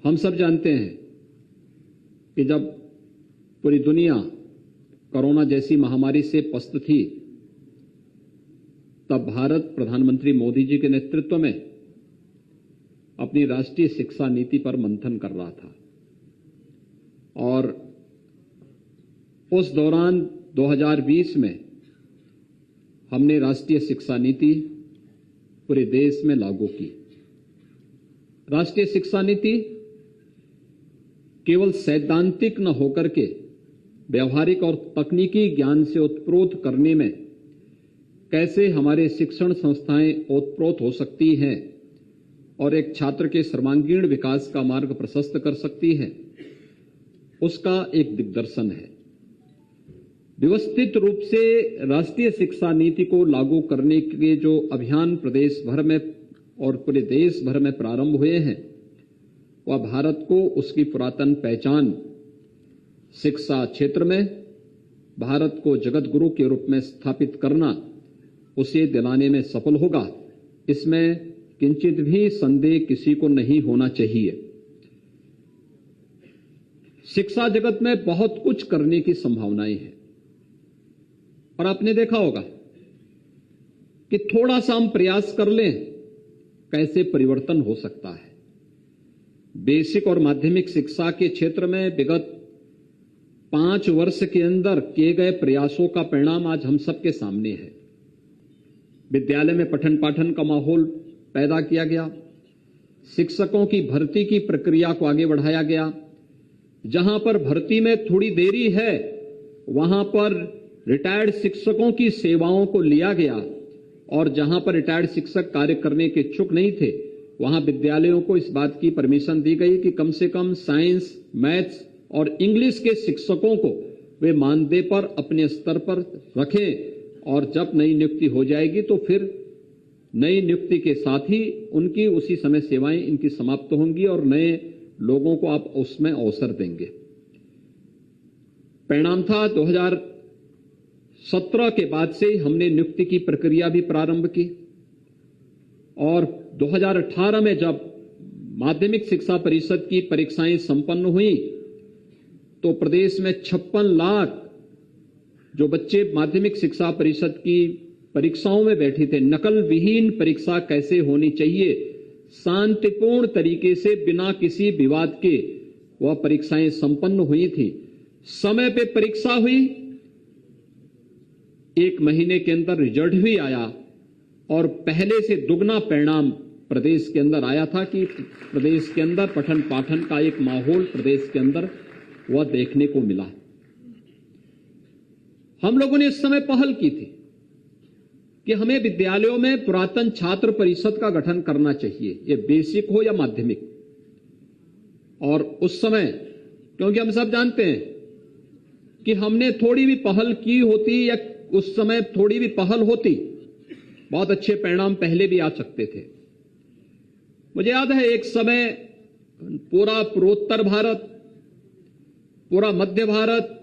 हम सब जानते हैं कि जब पूरी दुनिया कोरोना जैसी महामारी से पस्त थी, तब भारत प्रधानमंत्री मोदी जी के नेतृत्व में अपनी राष्ट्रीय शिक्षा नीति पर मंथन कर रहा था और उस दौरान 2020 में हमने राष्ट्रीय शिक्षा नीति पूरे देश में लागू की। राष्ट्रीय शिक्षा नीति केवल सैद्धांतिक न होकर के व्यवहारिक और तकनीकी ज्ञान से ओतप्रोत करने में कैसे हमारे शिक्षण संस्थाएं ओतप्रोत हो सकती हैं और एक छात्र के सर्वांगीण विकास का मार्ग प्रशस्त कर सकती है, उसका एक दिग्दर्शन है। व्यवस्थित रूप से राष्ट्रीय शिक्षा नीति को लागू करने के जो अभियान प्रदेश भर में और पूरे देश भर में प्रारंभ हुए हैं, वह भारत को उसकी पुरातन पहचान शिक्षा क्षेत्र में भारत को जगत गुरु के रूप में स्थापित करना, उसे दिलाने में सफल होगा। इसमें किंचित भी संदेह किसी को नहीं होना चाहिए। शिक्षा जगत में बहुत कुछ करने की संभावनाएं हैं और आपने देखा होगा कि थोड़ा सा हम प्रयास कर लें, कैसे परिवर्तन हो सकता है। बेसिक और माध्यमिक शिक्षा के क्षेत्र में विगत 5 वर्ष के अंदर किए गए प्रयासों का परिणाम आज हम सबके सामने है। विद्यालय में पठन पाठन का माहौल पैदा किया गया, शिक्षकों की भर्ती की प्रक्रिया को आगे बढ़ाया गया। जहां पर भर्ती में थोड़ी देरी है, वहां पर रिटायर्ड शिक्षकों की सेवाओं को लिया गया और जहां पर रिटायर्ड शिक्षक कार्य करने के इच्छुक नहीं थे, वहां विद्यालयों को इस बात की परमिशन दी गई कि कम से कम साइंस, मैथ्स और इंग्लिश के शिक्षकों को वे मानदेय पर अपने स्तर पर रखें और जब नई नियुक्ति हो जाएगी तो फिर नई नियुक्ति के साथ ही उनकी उसी समय सेवाएं इनकी समाप्त होंगी और नए लोगों को आप उसमें अवसर देंगे। परिणाम था 2017 के बाद से हमने नियुक्ति की प्रक्रिया भी प्रारंभ की और 2018 में जब माध्यमिक शिक्षा परिषद की परीक्षाएं संपन्न हुई तो प्रदेश में 56 लाख जो बच्चे माध्यमिक शिक्षा परिषद की परीक्षाओं में बैठे थे, नकल विहीन परीक्षा कैसे होनी चाहिए, शांतिपूर्ण तरीके से बिना किसी विवाद के वह परीक्षाएं संपन्न हुई थी। समय पे परीक्षा हुई, 1 महीने के अंदर रिजल्ट भी आया और पहले से दुगना परिणाम प्रदेश के अंदर आया था कि प्रदेश के अंदर पठन पाठन का एक माहौल प्रदेश के अंदर वह देखने को मिला। हम लोगों ने इस समय पहल की थी कि हमें विद्यालयों में पुरातन छात्र परिषद का गठन करना चाहिए, ये बेसिक हो या माध्यमिक। और उस समय, क्योंकि हम सब जानते हैं कि हमने थोड़ी भी पहल की होती या उस समय थोड़ी भी पहल होती, बहुत अच्छे परिणाम पहले भी आ सकते थे। मुझे याद है एक समय पूरा पूर्वोत्तर भारत, पूरा मध्य भारत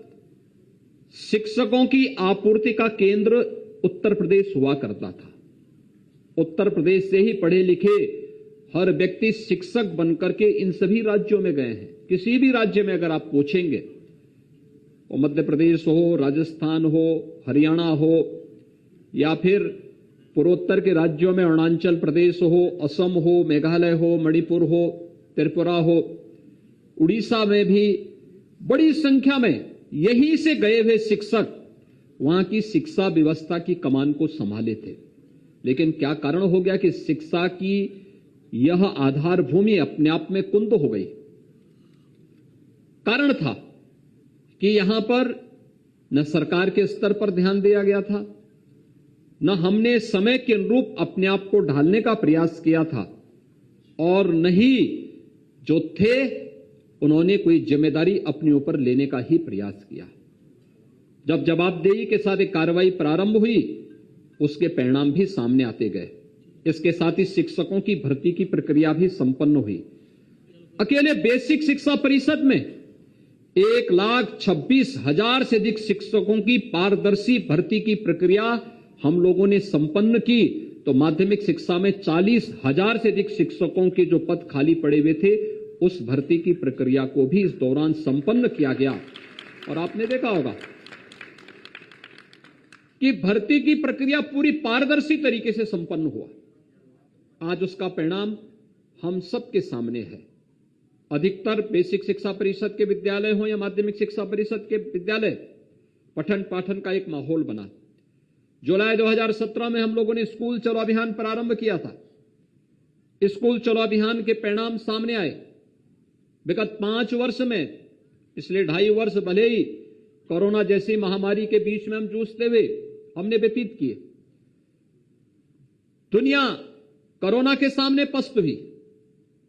शिक्षकों की आपूर्ति का केंद्र उत्तर प्रदेश हुआ करता था। उत्तर प्रदेश से ही पढ़े लिखे हर व्यक्ति शिक्षक बनकर के इन सभी राज्यों में गए हैं। किसी भी राज्य में अगर आप पूछेंगे, वो मध्य प्रदेश हो, राजस्थान हो, हरियाणा हो या फिर पूर्वोत्तर के राज्यों में अरुणाचल प्रदेश हो, असम हो, मेघालय हो, मणिपुर हो, त्रिपुरा हो, उड़ीसा में भी बड़ी संख्या में यहीं से गए हुए शिक्षक वहां की शिक्षा व्यवस्था की कमान को संभाले थे। लेकिन क्या कारण हो गया कि शिक्षा की यह आधार भूमि अपने आप में कुंद हो गई। कारण था कि यहां पर न सरकार के स्तर पर ध्यान दिया गया था, न हमने समय के अनुरूप अपने आप को ढालने का प्रयास किया था और न ही जो थे उन्होंने कोई जिम्मेदारी अपने ऊपर लेने का ही प्रयास किया। जब जवाबदेही के साथ एक कार्रवाई प्रारंभ हुई, उसके परिणाम भी सामने आते गए। इसके साथ ही शिक्षकों की भर्ती की प्रक्रिया भी संपन्न हुई। अकेले बेसिक शिक्षा परिषद में 1,26,000 से अधिक शिक्षकों की पारदर्शी भर्ती की प्रक्रिया हम लोगों ने संपन्न की, तो माध्यमिक शिक्षा में 40,000 से अधिक शिक्षकों के जो पद खाली पड़े हुए थे उस भर्ती की प्रक्रिया को भी इस दौरान संपन्न किया गया। और आपने देखा होगा कि भर्ती की प्रक्रिया पूरी पारदर्शी तरीके से संपन्न हुआ। आज उसका परिणाम हम सबके सामने है। अधिकतर बेसिक शिक्षा परिषद के विद्यालय हो या माध्यमिक शिक्षा परिषद के विद्यालय, पठन पाठन का एक माहौल बना। जुलाई 2017 में हम लोगों ने स्कूल चलो अभियान प्रारंभ किया था। स्कूल चलो अभियान के परिणाम सामने आए। विगत 5 वर्ष में, पिछले 2.5 वर्ष भले ही कोरोना जैसी महामारी के बीच में हम जूझते हुए हमने व्यतीत किए, दुनिया कोरोना के सामने पस्त हुई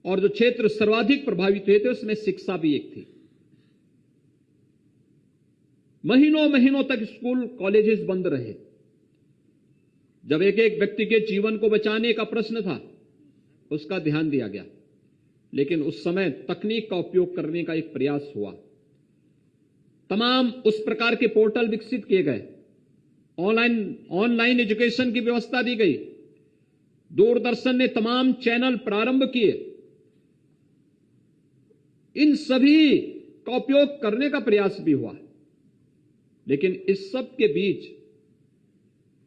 और जो क्षेत्र सर्वाधिक प्रभावित हुए थे उसमें शिक्षा भी एक थी। महीनों महीनों तक स्कूल कॉलेजेस बंद रहे। जब एक एक व्यक्ति के जीवन को बचाने का प्रश्न था, उसका ध्यान दिया गया, लेकिन उस समय तकनीक का उपयोग करने का एक प्रयास हुआ। तमाम उस प्रकार के पोर्टल विकसित किए गए, ऑनलाइन एजुकेशन की व्यवस्था दी गई, दूरदर्शन ने तमाम चैनल प्रारंभ किए। इन सभी का उपयोग करने का प्रयास भी हुआ, लेकिन इस सब के बीच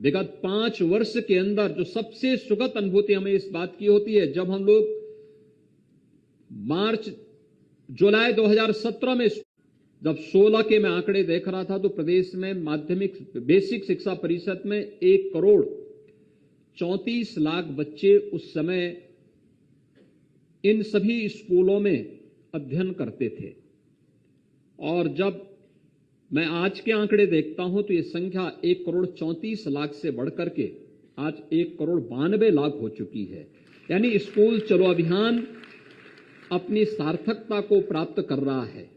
विगत 5 वर्ष के अंदर जो सबसे सुखद अनुभूति हमें इस बात की होती है, जब हम लोग जुलाई 2017 में जब 16 के मैं आंकड़े देख रहा था, तो प्रदेश में माध्यमिक बेसिक शिक्षा परिषद में 1,34,00,000 बच्चे उस समय इन सभी स्कूलों में अध्ययन करते थे। और जब मैं आज के आंकड़े देखता हूं तो ये संख्या 1,34,00,000 से बढ़कर के आज 1,92,00,000 हो चुकी है। यानी स्कूल चलो अभियान अपनी सार्थकता को प्राप्त कर रहा है।